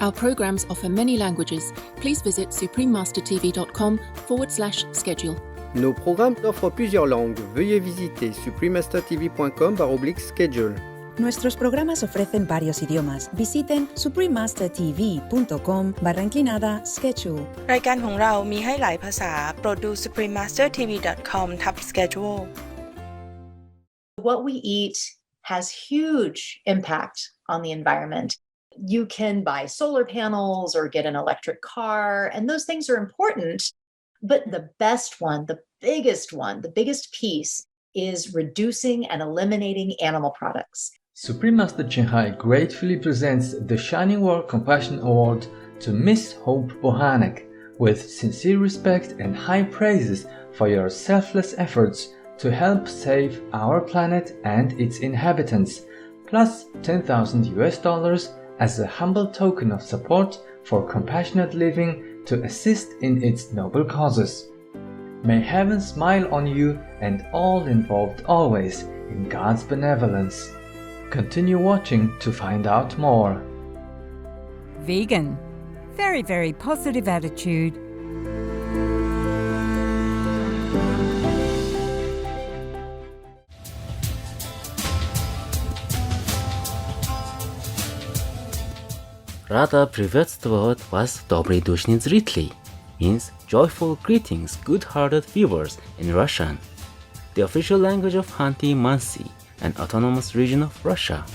Our programs offer many languages. Please visit suprememastertv.com/schedule. Nos programmes offrent plusieurs langues. Veuillez visiter suprememastertv.com/schedule. Nuestros programas ofrecen varios idiomas. Visiten suprememastertv.com/schedule รายการของเรามีให้หลายภาษาโปรดดู suprememastertv.com/schedule What we eat has huge impact on the environment. You can buy solar panels or get an electric car, and those things are important. But the best one, the biggest piece is reducing and eliminating animal products. Supreme Master Shanghai gratefully presents the Shining World Compassion Award to Miss Hope Bohanec with sincere respect and high praises for your selfless efforts to help save our planet and its inhabitants, plus $10,000 as a humble token of support for compassionate living to assist in its noble causes. May heaven smile on you and all involved always in God's benevolence. Continue watching to find out more. Vegan. Very, very positive attitude. Rada приветствовать вас, добрые душные зрители, means joyful greetings, good-hearted viewers in Russian, the official language of Khanty-Mansi, an autonomous region of Russia.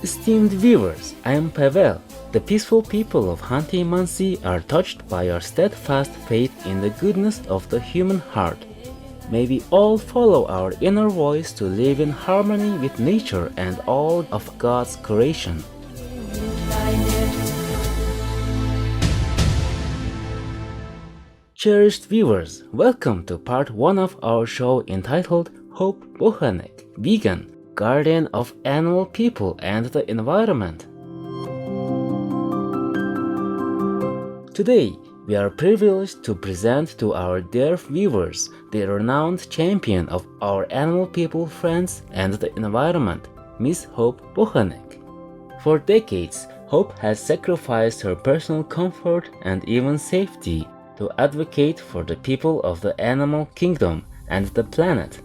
Esteemed viewers, I am Pavel. The peaceful people of Khanty-Mansi are touched by your steadfast faith in the goodness of the human heart. May we all follow our inner voice to live in harmony with nature and all of God's creation. Cherished viewers, welcome to part 1 of our show entitled Hope Bohanec, Vegan, Guardian of Animal People and the Environment. Today, we are privileged to present to our dear viewers the renowned champion of our animal people friends and the environment, Miss Hope Bohanec. For decades, Hope has sacrificed her personal comfort and even safety to advocate for the people of the animal kingdom and the planet.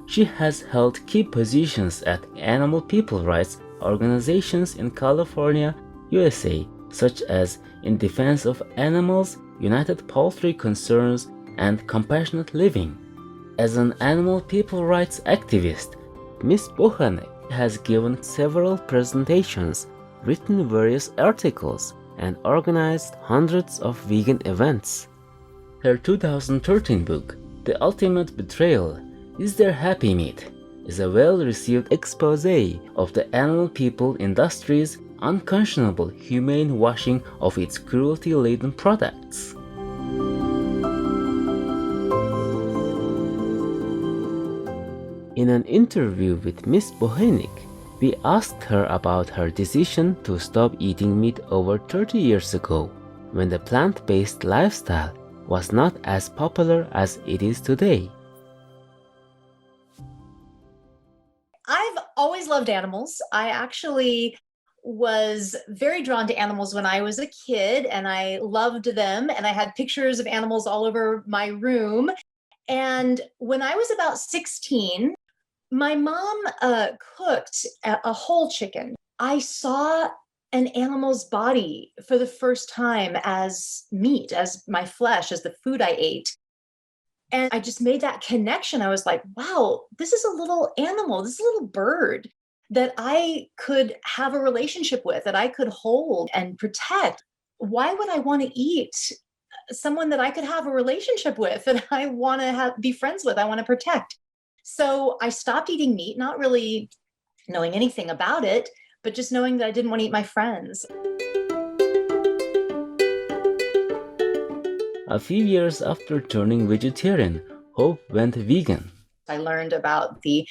She has held key positions at animal people rights organizations in California, USA, such as In Defense of Animals, United Poultry Concerns, and Compassionate Living. As an animal people rights activist, Ms. Bohanec has given several presentations, written various articles, and organized hundreds of vegan events. Her 2013 book, The Ultimate Betrayal, Is There Happy Meat?, is a well-received expose of the animal people industry's unconscionable humane washing of its cruelty-laden products. In an interview with Miss Bohanec, we asked her about her decision to stop eating meat over 30 years ago, when the plant-based lifestyle was not as popular as it is today. I've always loved animals. I actually was very drawn to animals when I was a kid, and I loved them, and I had pictures of animals all over my room. And when I was about 16, my mom cooked a whole chicken. I saw an animal's body for the first time as meat, as my flesh, as the food I ate. And I just made that connection. I was like, wow, this is a little animal, this is a little bird that I could have a relationship with, that I could hold and protect. Why would I want to eat someone that I could have a relationship with, that I want to be friends with, I want to protect? So I stopped eating meat, not really knowing anything about it, but just knowing that I didn't want to eat my friends. A few years after turning vegetarian, Hope went vegan. I learned about the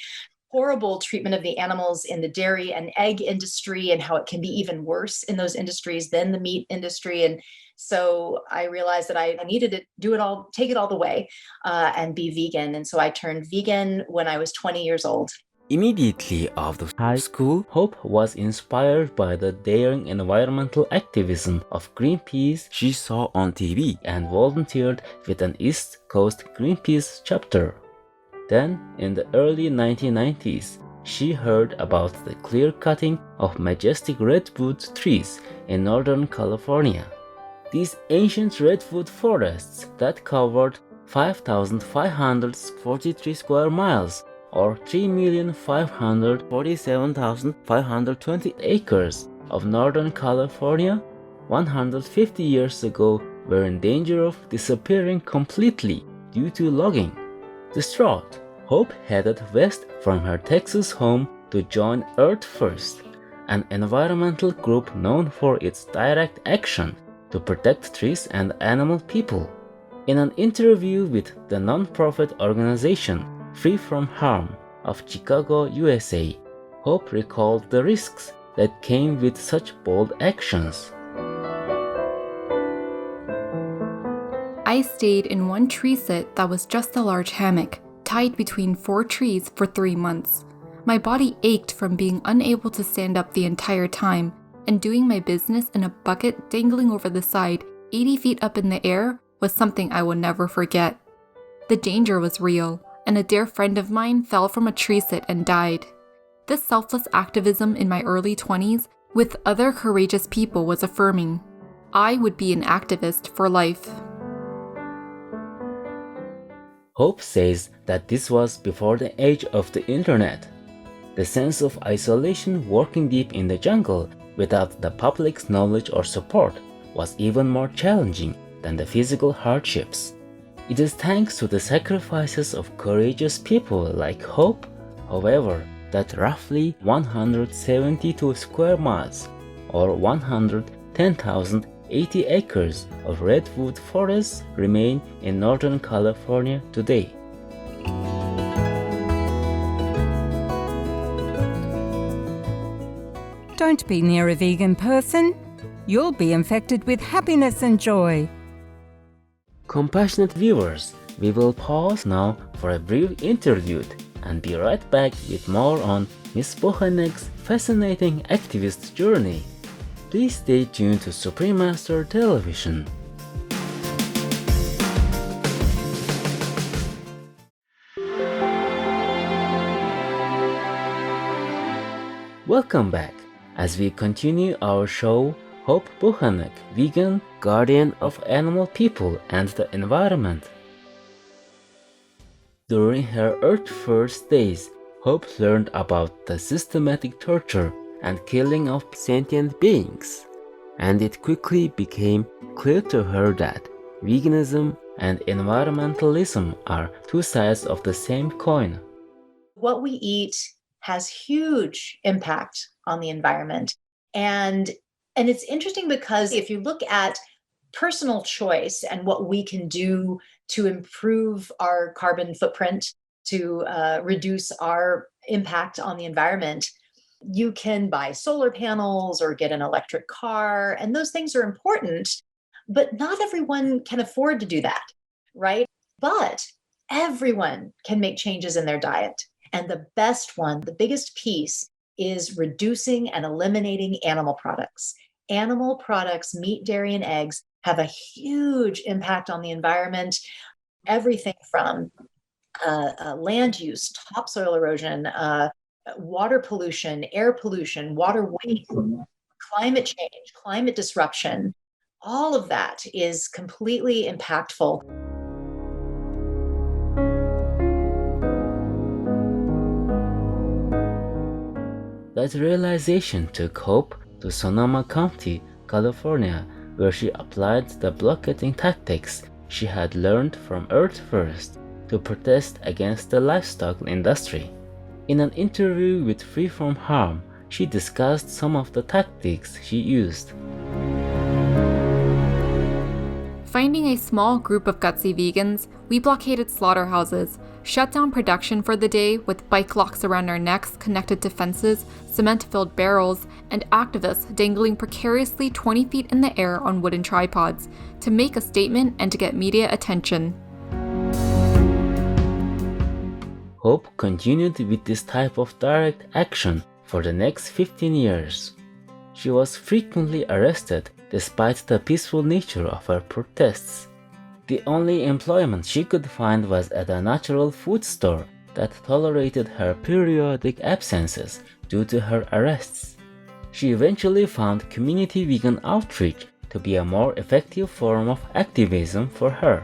horrible treatment of the animals in the dairy and egg industry and how it can be even worse in those industries than the meat industry. And so I realized that I needed to do it all, take it all the way and be vegan. And so I turned vegan when I was 20 years old. Immediately after high school, Hope was inspired by the daring environmental activism of Greenpeace she saw on TV and volunteered with an East Coast Greenpeace chapter. Then, in the early 1990s, she heard about the clear-cutting of majestic redwood trees in Northern California. These ancient redwood forests that covered 5,543 square miles or 3,547,520 acres of Northern California 150 years ago were in danger of disappearing completely due to logging. Distraught, Hope headed west from her Texas home to join Earth First, an environmental group known for its direct action to protect trees and animal people. In an interview with the non-profit organization Free from Harm of Chicago, USA, Hope recalled the risks that came with such bold actions. I stayed in one tree sit that was just a large hammock, tied between 4 trees for 3 months. My body ached from being unable to stand up the entire time, and doing my business in a bucket dangling over the side 80 feet up in the air was something I will never forget. The danger was real, and a dear friend of mine fell from a tree sit and died. This selfless activism in my early 20s with other courageous people was affirming. I would be an activist for life. Hope says that this was before the age of the internet. The sense of isolation working deep in the jungle without the public's knowledge or support was even more challenging than the physical hardships. It is thanks to the sacrifices of courageous people like Hope, however, that roughly 172 square miles or 110,080 acres of redwood forests remain in Northern California today. Don't be near a vegan person. You'll be infected with happiness and joy. Compassionate viewers, we will pause now for a brief interlude and be right back with more on Ms. Bohanec's fascinating activist journey. Please stay tuned to Supreme Master Television. Welcome back as we continue our show. Hope Bohanec, vegan, guardian of animal people and the environment. During her Earth First days, Hope learned about the systematic torture and killing of sentient beings, and it quickly became clear to her that veganism and environmentalism are two sides of the same coin. What we eat has huge impact on the environment. And it's interesting because if you look at personal choice and what we can do to improve our carbon footprint, to reduce our impact on the environment, you can buy solar panels or get an electric car, and those things are important, but not everyone can afford to do that, right? But everyone can make changes in their diet. And the best one, the biggest piece, is reducing and eliminating animal products. Animal products, meat, dairy, and eggs, have a huge impact on the environment. Everything from land use, topsoil erosion, water pollution, air pollution, water waste, climate change, climate disruption, all of that is completely impactful. That realization took Hope to Sonoma County, California, where she applied the blockading tactics she had learned from Earth First to protest against the livestock industry. In an interview with Free from Harm, she discussed some of the tactics she used. Finding a small group of gutsy vegans, we blockaded slaughterhouses, shut down production for the day with bike locks around our necks connected to fences, cement-filled barrels, and activists dangling precariously 20 feet in the air on wooden tripods to make a statement and to get media attention. Hope continued with this type of direct action for the next 15 years. She was frequently arrested despite the peaceful nature of her protests. The only employment she could find was at a natural food store that tolerated her periodic absences due to her arrests. She eventually found community vegan outreach to be a more effective form of activism for her.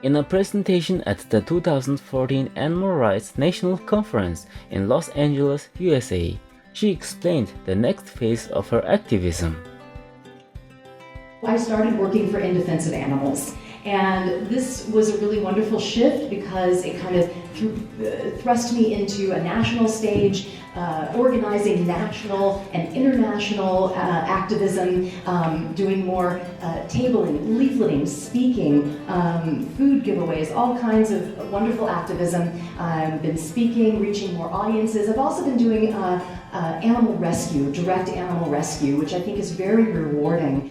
In a presentation at the 2014 Animal Rights National Conference in Los Angeles, USA, she explained the next phase of her activism. I started working for In Defense of Animals, and this was a really wonderful shift because it kind of thrust me into a national stage, organizing national and international activism, doing more tabling, leafleting, speaking, food giveaways, all kinds of wonderful activism. I've been speaking, reaching more audiences. I've also been doing animal rescue, direct animal rescue, which I think is very rewarding.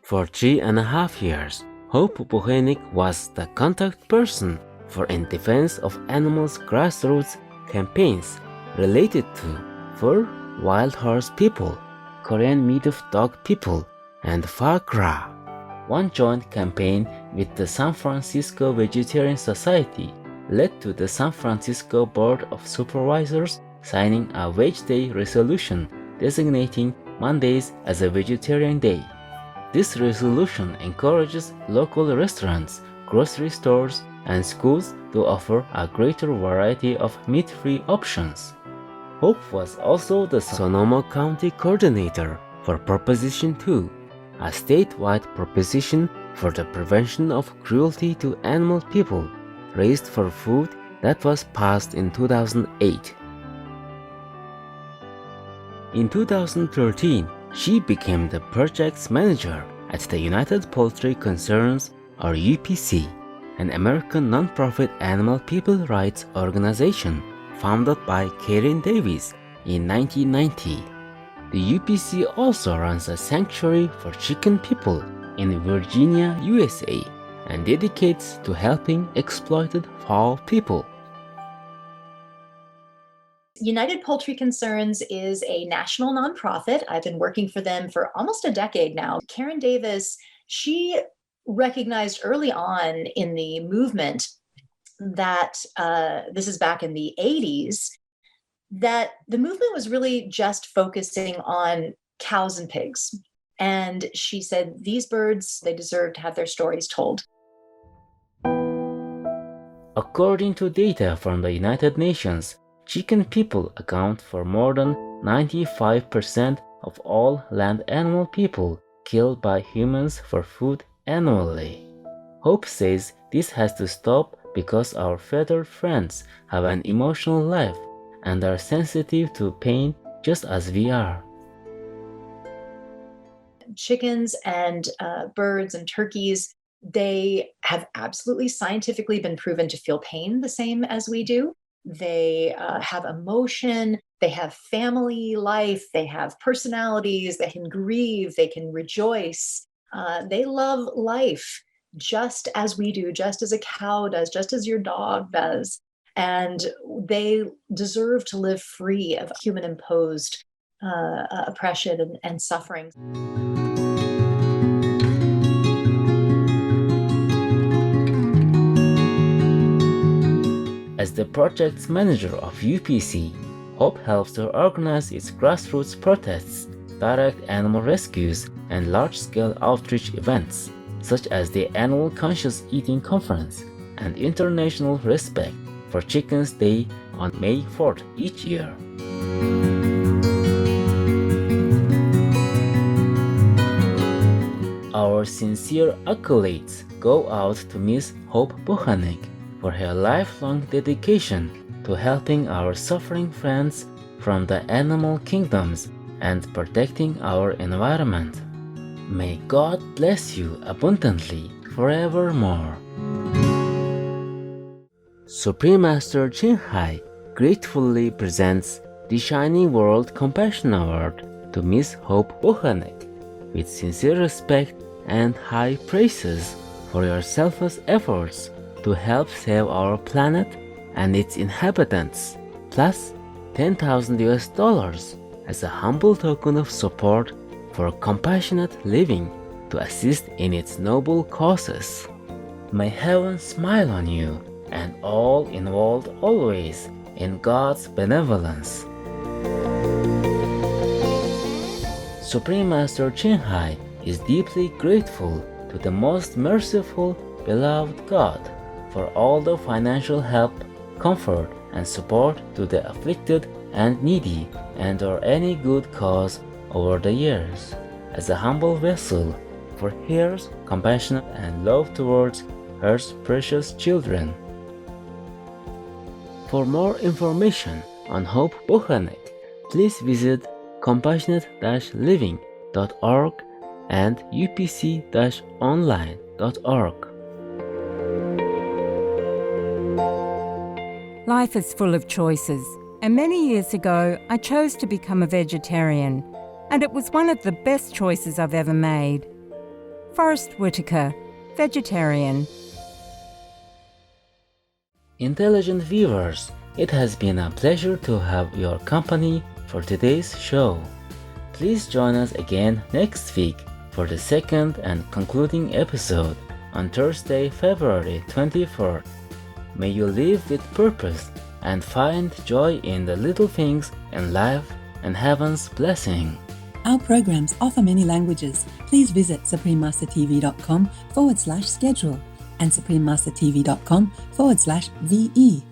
For 3.5 years, Hope Bohanec was the contact person for In Defense of Animals grassroots campaigns related to fur, wild horse people, Korean meat of dog people, and foie gras. One joint campaign with the San Francisco Vegetarian Society led to the San Francisco Board of Supervisors signing a Wage Day resolution designating Mondays as a vegetarian day. This resolution encourages local restaurants, grocery stores, and schools to offer a greater variety of meat-free options. Hope was also the Sonoma County coordinator for Proposition 2, a statewide proposition for the prevention of cruelty to animal people raised for food that was passed in 2008. In 2013, she became the project's manager at the United Poultry Concerns, or UPC, an American nonprofit animal people rights organization founded by Karen Davis in 1990. The UPC also runs a sanctuary for chicken people in Virginia, USA, and dedicates to helping exploited fowl people. United Poultry Concerns is a national nonprofit. I've been working for them for almost a decade now. Karen Davis, she recognized early on in the movement that, this is back in the 80s, that the movement was really just focusing on cows and pigs. And she said, these birds, they deserve to have their stories told. According to data from the United Nations, chicken people account for more than 95% of all land animal people killed by humans for food annually. Hope says this has to stop because our feathered friends have an emotional life and are sensitive to pain just as we are. Chickens and birds and turkeys, they have absolutely scientifically been proven to feel pain the same as we do. They have emotion, they have family life, they have personalities, they can grieve, they can rejoice. They love life just as we do, just as a cow does, just as your dog does. And they deserve to live free of human-imposed oppression and suffering. As the project's manager of UPC, Hope helps to organize its grassroots protests, direct animal rescues, and large-scale outreach events, such as the Animal Conscious Eating Conference and International Respect for Chickens Day on May 4th each year. Our sincere accolades go out to Ms. Hope Bohanec for her lifelong dedication to helping our suffering friends from the animal kingdoms and protecting our environment. May God bless you abundantly forevermore. Supreme Master Ching Hai gratefully presents the Shining World Compassion Award to Ms. Hope Bohanec with sincere respect and high praises for your selfless efforts to help save our planet and its inhabitants, plus $10,000 as a humble token of support for compassionate living to assist in its noble causes. May heaven smile on you and all involved always in God's benevolence. Supreme Master Qinghai is deeply grateful to the most merciful, beloved God for all the financial help, comfort, and support to the afflicted and needy and or any good cause over the years, as a humble vessel for His compassion and love towards her precious children. For more information on Hope Bohanec, please visit compassionate-living.org and upc-online.org. Life is full of choices, and many years ago I chose to become a vegetarian, and it was one of the best choices I've ever made. Forrest Whitaker, vegetarian. Intelligent viewers, it has been a pleasure to have your company for today's show. Please join us again next week for the second and concluding episode on Thursday, February 24th. May you live with purpose and find joy in the little things in life and heaven's blessing. Our programs offer many languages. Please visit suprememastertv.com/schedule and suprememastertv.com/VE